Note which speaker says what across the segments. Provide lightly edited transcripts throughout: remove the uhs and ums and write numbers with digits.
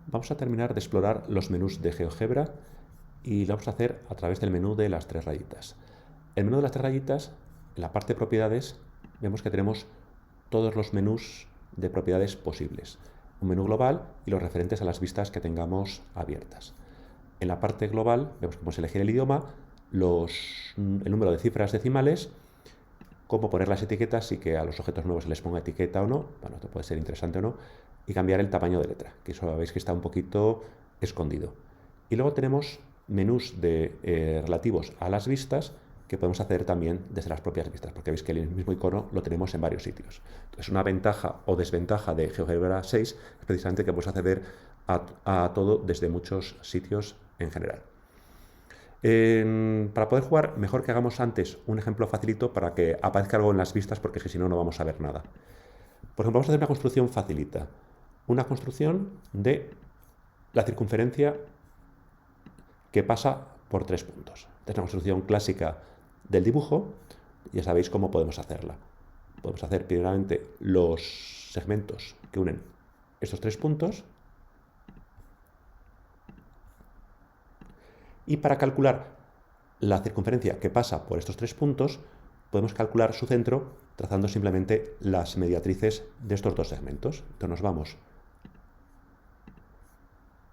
Speaker 1: vamos a terminar de explorar los menús de GeoGebra y lo vamos a hacer a través del menú de las tres rayitas. El menú de las tres rayitas, en la parte de propiedades, vemos que tenemos todos los menús de propiedades posibles. Un menú global y los referentes a las vistas que tengamos abiertas. En la parte global vemos que podemos elegir el idioma, el número de cifras decimales, cómo poner las etiquetas y que a los objetos nuevos se les ponga etiqueta o no, bueno, esto puede ser interesante o no, y cambiar el tamaño de letra, que eso veis que está un poquito escondido. Y luego tenemos menús relativos a las vistas que podemos hacer también desde las propias vistas, porque veis que el mismo icono lo tenemos en varios sitios. Entonces, una ventaja o desventaja de GeoGebra 6 es precisamente que podemos acceder a todo desde muchos sitios en general. Para poder jugar, mejor que hagamos antes un ejemplo facilito para que aparezca algo en las vistas, porque si no, no vamos a ver nada. Por ejemplo, vamos a hacer una construcción facilita. Una construcción de la circunferencia que pasa por 3 puntos. Esta es una construcción clásica del dibujo. Ya sabéis cómo podemos hacerla. Podemos hacer primeramente los segmentos que unen estos 3 puntos. Y para calcular la circunferencia que pasa por estos 3 puntos, podemos calcular su centro trazando simplemente las mediatrices de estos 2 segmentos. Entonces nos vamos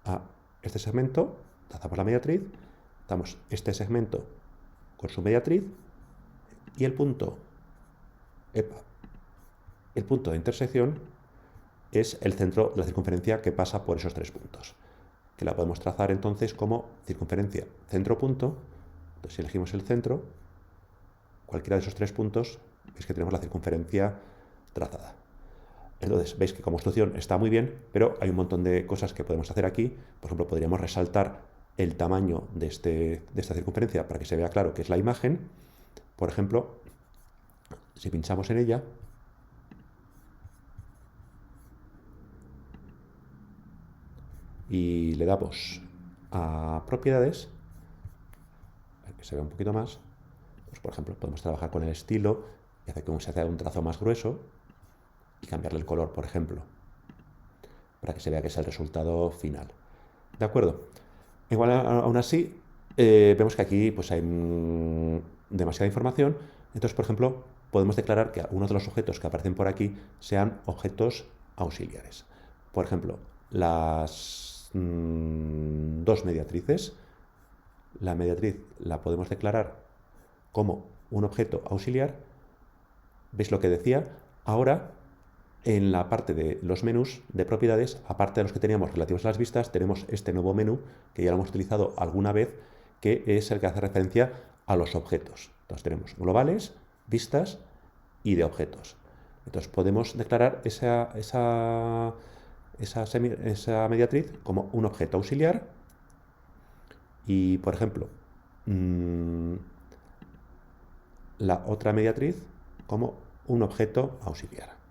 Speaker 1: a este segmento, trazamos la mediatriz, damos este segmento con su mediatriz y el punto de intersección es el centro de la circunferencia que pasa por esos 3 puntos, que la podemos trazar entonces como circunferencia centro-punto. Entonces, si elegimos el centro, cualquiera de esos 3 puntos, veis que tenemos la circunferencia trazada. Entonces, veis que como construcción está muy bien, pero hay un montón de cosas que podemos hacer aquí. Por ejemplo, podríamos resaltar el tamaño de esta circunferencia para que se vea claro que es la imagen. Por ejemplo, si pinchamos en ella, y le damos a propiedades, para que se vea un poquito más, pues por ejemplo podemos trabajar con el estilo y hacer que se haga un trazo más grueso y cambiarle el color, por ejemplo, para que se vea que es el resultado final. ¿De acuerdo? Igual, aún así, vemos que aquí pues, hay demasiada información. Entonces, por ejemplo, podemos declarar que algunos de los objetos que aparecen por aquí sean objetos auxiliares. Por ejemplo, las 2 mediatrices. La mediatriz la podemos declarar como un objeto auxiliar. ¿Veis lo que decía? Ahora, en la parte de los menús de propiedades, aparte de los que teníamos relativos a las vistas, tenemos este nuevo menú, que ya lo hemos utilizado alguna vez, que es el que hace referencia a los objetos. Entonces tenemos globales, vistas y de objetos. Entonces podemos declarar esa mediatriz como un objeto auxiliar y, por ejemplo, la otra mediatriz como un objeto auxiliar.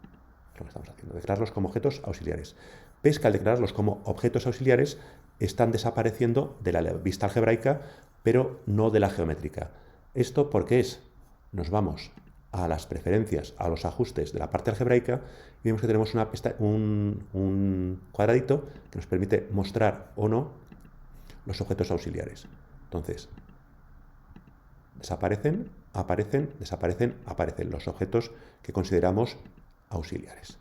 Speaker 1: Lo que estamos haciendo, declararlos como objetos auxiliares. Veis que al declararlos como objetos auxiliares están desapareciendo de la vista algebraica, pero no de la geométrica. ¿Esto por qué es? Nos vamos a las preferencias, a los ajustes de la parte algebraica y vemos que tenemos un cuadradito que nos permite mostrar o no los objetos auxiliares. Entonces, desaparecen, aparecen, desaparecen, aparecen los objetos que consideramos auxiliares.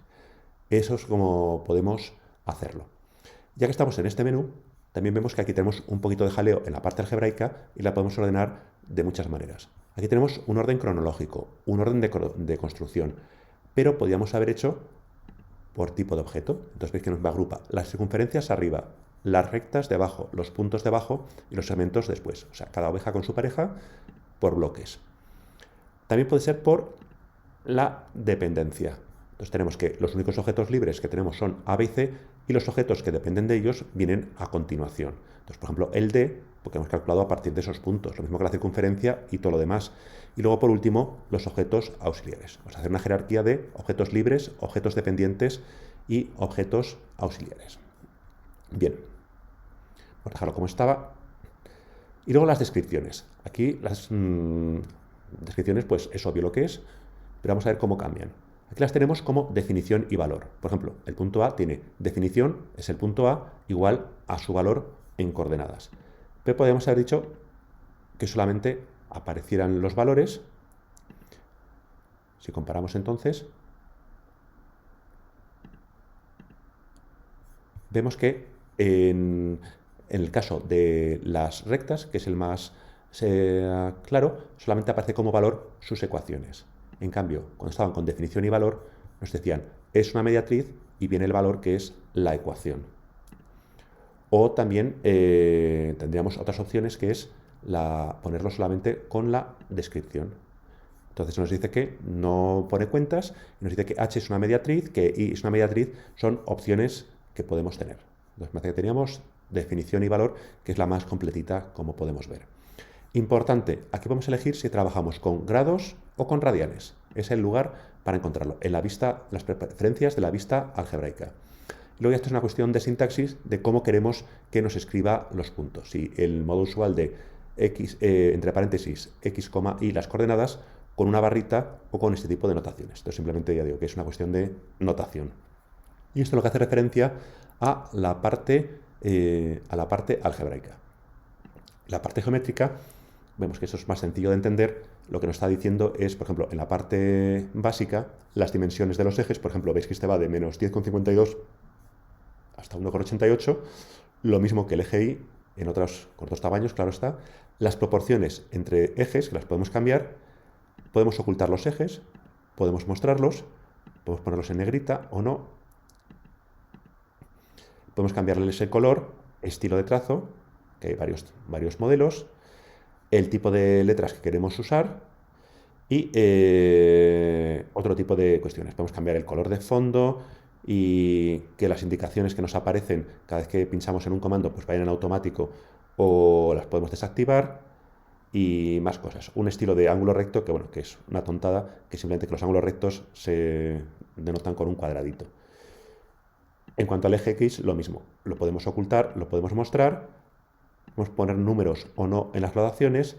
Speaker 1: Eso es como podemos hacerlo. Ya que estamos en este menú, también vemos que aquí tenemos un poquito de jaleo en la parte algebraica y la podemos ordenar de muchas maneras. Aquí tenemos un orden cronológico, un orden de construcción, pero podríamos haber hecho por tipo de objeto. Entonces veis que nos agrupa las circunferencias arriba, las rectas debajo, los puntos debajo y los segmentos después. O sea, cada oveja con su pareja por bloques. También puede ser por la dependencia. Entonces tenemos que los únicos objetos libres que tenemos son A, B y C y los objetos que dependen de ellos vienen a continuación. Entonces, por ejemplo, el D, porque hemos calculado a partir de esos puntos, lo mismo que la circunferencia y todo lo demás. Y luego, por último, los objetos auxiliares. Vamos a hacer una jerarquía de objetos libres, objetos dependientes y objetos auxiliares. Bien, vamos a dejarlo como estaba. Y luego las descripciones. Aquí las descripciones, pues es obvio lo que es, pero vamos a ver cómo cambian. Aquí las tenemos como definición y valor. Por ejemplo, el punto A tiene definición, es el punto A, igual a su valor en coordenadas. Pero podríamos haber dicho que solamente aparecieran los valores. Si comparamos entonces, vemos que en el caso de las rectas, que es el más claro, solamente aparece como valor sus ecuaciones. En cambio, cuando estaban con definición y valor, nos decían, es una mediatriz y viene el valor que es la ecuación. O también tendríamos otras opciones que es ponerlo solamente con la descripción. Entonces nos dice que no pone cuentas, y nos dice que H es una mediatriz, que I es una mediatriz, son opciones que podemos tener. Entonces me parece que teníamos definición y valor, que es la más completita, como podemos ver. Importante, aquí podemos elegir si trabajamos con grados o con radianes. Es el lugar para encontrarlo, en la vista, las preferencias de la vista algebraica. Luego esto es una cuestión de sintaxis, de cómo queremos que nos escriba los puntos. Si el modo usual de x, entre paréntesis, x, y las coordenadas, con una barrita o con este tipo de notaciones. Esto simplemente ya digo que es una cuestión de notación. Y esto es lo que hace referencia a la parte algebraica. La parte geométrica, vemos que eso es más sencillo de entender. Lo que nos está diciendo es, por ejemplo, en la parte básica, las dimensiones de los ejes. Por ejemplo, veis que este va de menos 10,52 hasta 1,88, lo mismo que el eje Y, con otros tamaños, claro está. Las proporciones entre ejes, que las podemos cambiar, podemos ocultar los ejes, podemos mostrarlos, podemos ponerlos en negrita o no. Podemos cambiarles el color, estilo de trazo, que hay varios modelos, el tipo de letras que queremos usar y otro tipo de cuestiones. Podemos cambiar el color de fondo y que las indicaciones que nos aparecen cada vez que pinchamos en un comando pues vayan en automático o las podemos desactivar y más cosas. Un estilo de ángulo recto que, bueno, que es una tontada, que simplemente que los ángulos rectos se denotan con un cuadradito. En cuanto al eje X, lo mismo. Lo podemos ocultar, lo podemos mostrar, podemos poner números o no en las gradaciones,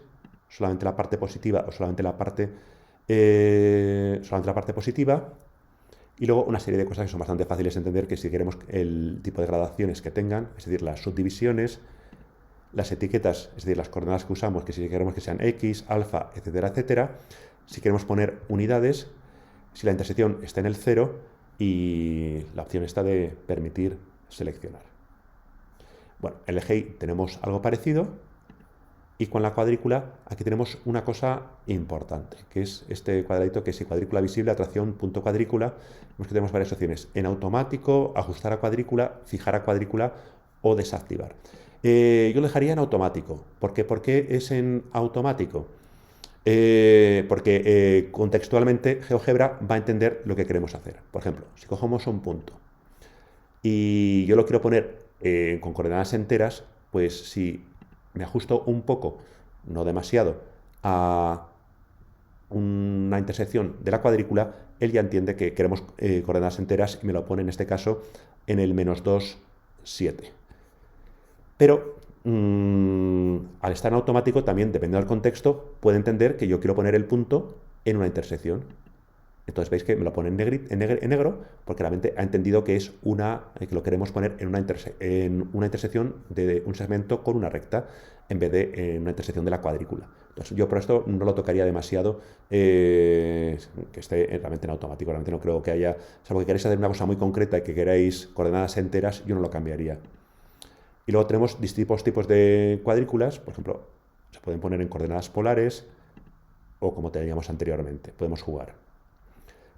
Speaker 1: solamente la parte positiva o solamente la parte positiva. Y luego una serie de cosas que son bastante fáciles de entender, que si queremos el tipo de gradaciones que tengan, es decir, las subdivisiones, las etiquetas, es decir, las coordenadas que usamos, que si queremos que sean X, alfa, etcétera, etcétera. Si queremos poner unidades, si la intersección está en el 0 y la opción está de permitir seleccionar. Bueno, en el eje Y tenemos algo parecido y con la cuadrícula aquí tenemos una cosa importante, que es este cuadradito que es cuadrícula visible, atracción, punto cuadrícula. Vemos que tenemos varias opciones, en automático, ajustar a cuadrícula, fijar a cuadrícula o desactivar. Yo lo dejaría en automático. ¿Por qué es en automático? Porque contextualmente GeoGebra va a entender lo que queremos hacer. Por ejemplo, si cogemos un punto y yo lo quiero poner con coordenadas enteras, pues si me ajusto un poco, no demasiado, a una intersección de la cuadrícula, él ya entiende que queremos coordenadas enteras y me lo pone en este caso en el -2, 7. Pero al estar en automático, también, dependiendo del contexto, puede entender que yo quiero poner el punto en una intersección. Entonces veis que me lo pone en negro, porque realmente ha entendido que es que lo queremos poner en una intersección de un segmento con una recta, en vez de en una intersección de la cuadrícula. Entonces yo por esto no lo tocaría demasiado, que esté realmente en automático. Realmente no creo que haya, salvo que queráis hacer una cosa muy concreta y que queráis coordenadas enteras, yo no lo cambiaría. Y luego tenemos distintos tipos de cuadrículas, por ejemplo, se pueden poner en coordenadas polares o como teníamos anteriormente, podemos jugar.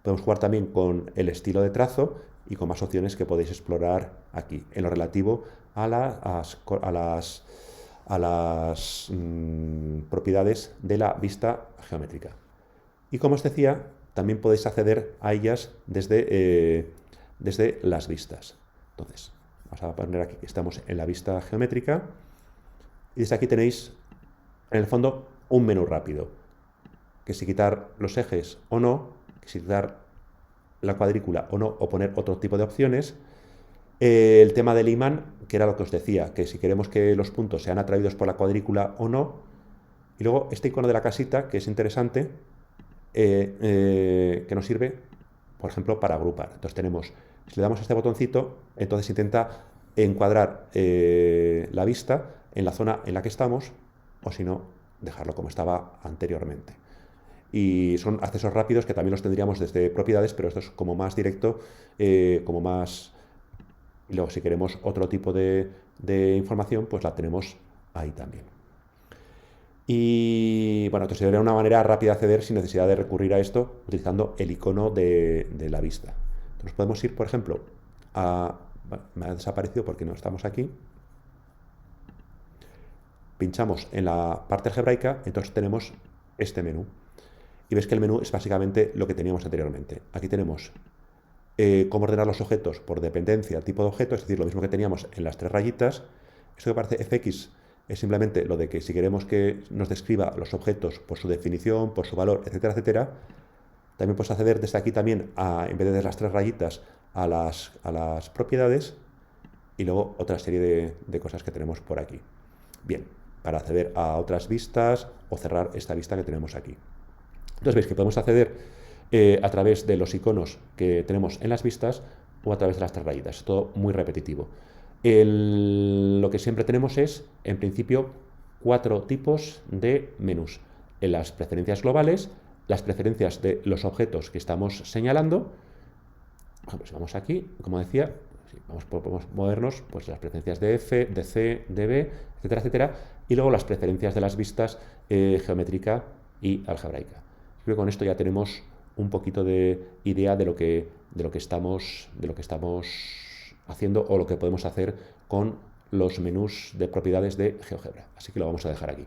Speaker 1: Podemos jugar también con el estilo de trazo y con más opciones que podéis explorar aquí, en lo relativo a las propiedades de la vista geométrica. Y como os decía, también podéis acceder a ellas desde las vistas. Entonces, vamos a poner aquí que estamos en la vista geométrica y desde aquí tenéis, en el fondo, un menú rápido, que si quitar los ejes o no, que si quitar la cuadrícula o no, o poner otro tipo de opciones. El tema del imán, que era lo que os decía, que si queremos que los puntos sean atraídos por la cuadrícula o no. Y luego este icono de la casita, que es interesante, que nos sirve por ejemplo, para agrupar. Entonces tenemos, si le damos a este botoncito, entonces intenta encuadrar la vista en la zona en la que estamos, o si no, dejarlo como estaba anteriormente. Y son accesos rápidos que también los tendríamos desde propiedades, pero esto es como más directo, como más... Y luego si queremos otro tipo de información, pues la tenemos ahí también. Y bueno, esto sería una manera rápida de acceder sin necesidad de recurrir a esto, utilizando el icono de la vista. Entonces podemos ir, por ejemplo, a... Bueno, me ha desaparecido porque no estamos aquí. Pinchamos en la parte algebraica, entonces tenemos este menú. Y ves que el menú es básicamente lo que teníamos anteriormente. Aquí tenemos cómo ordenar los objetos por dependencia, tipo de objeto, es decir, lo mismo que teníamos en las 3 rayitas. Esto que parece fx es simplemente lo de que si queremos que nos describa los objetos por su definición, por su valor, etcétera, etcétera. También puedes acceder desde aquí también, en vez de las 3 rayitas, a las propiedades y luego otra serie de cosas que tenemos por aquí. Bien, para acceder a otras vistas o cerrar esta vista que tenemos aquí. Entonces veis que podemos acceder a través de los iconos que tenemos en las vistas o a través de las 3 rayitas. Es todo muy repetitivo. Lo que siempre tenemos es, en principio, 4 tipos de menús. En las preferencias globales, las preferencias de los objetos que estamos señalando. Por ejemplo, si vamos aquí, como decía, podemos movernos pues, las preferencias de F, de C, de B, etcétera, etcétera. Y luego las preferencias de las vistas geométrica y algebraica. Creo que con esto ya tenemos un poquito de idea de lo que estamos haciendo o lo que podemos hacer con los menús de propiedades de GeoGebra. Así que lo vamos a dejar aquí.